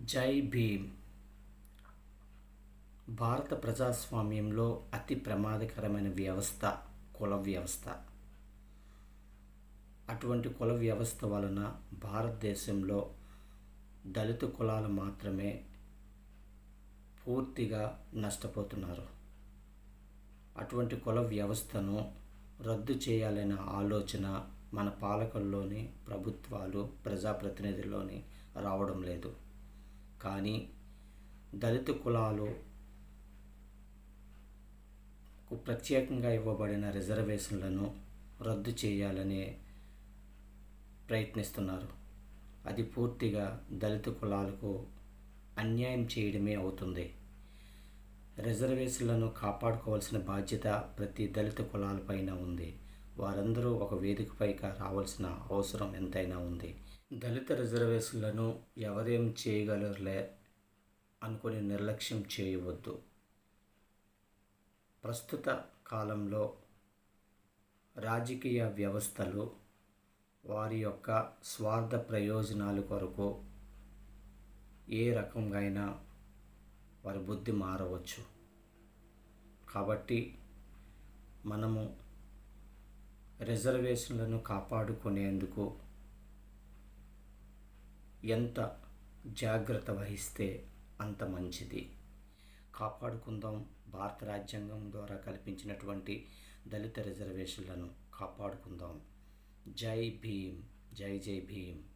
జై భీమ్. భారత ప్రజాస్వామ్యంలో అతి ప్రమాదకరమైన వ్యవస్థ కుల వ్యవస్థ. అటువంటి కుల వ్యవస్థ వలన భారతదేశంలో దళిత కులాలు మాత్రమే పూర్తిగా నష్టపోతున్నారు. అటువంటి కుల వ్యవస్థను రద్దు చేయాలనే ఆలోచన మన పాలకుల్లోని, ప్రభుత్వాలు, ప్రజాప్రతినిధుల్లోని రావడం లేదు. కానీ దళిత కులాలు ప్రత్యేకంగా ఇవ్వబడిన రిజర్వేషన్లను రద్దు చేయాలని ప్రయత్నిస్తున్నారు. అది పూర్తిగా దళిత కులాలకు అన్యాయం చేయడమే అవుతుంది. రిజర్వేషన్లను కాపాడుకోవాల్సిన బాధ్యత ప్రతి దళిత కులాలపైన ఉంది. వారందరూ ఒక వేదికపైకి రావాల్సిన అవసరం ఎంతైనా ఉంది. దళిత రిజర్వేషన్లను ఎవరేం చేయగలరులే అనుకుని నిర్లక్ష్యం చేయవద్దు. ప్రస్తుత కాలంలో రాజకీయ వ్యవస్థలు వారి యొక్క స్వార్థ ప్రయోజనాల కొరకు ఏ రకంగా అయినా వారి బుద్ధి మారవచ్చు. కాబట్టి మనము రిజర్వేషన్లను కాపాడుకునేందుకు ఎంత జాగ్రత్త వహిస్తే అంత మంచిది. కాపాడుకుందాం. భారత రాజ్యాంగం ద్వారా కల్పించినటువంటి దళిత రిజర్వేషన్లను కాపాడుకుందాం. జై భీమ్. జై జై భీమ్.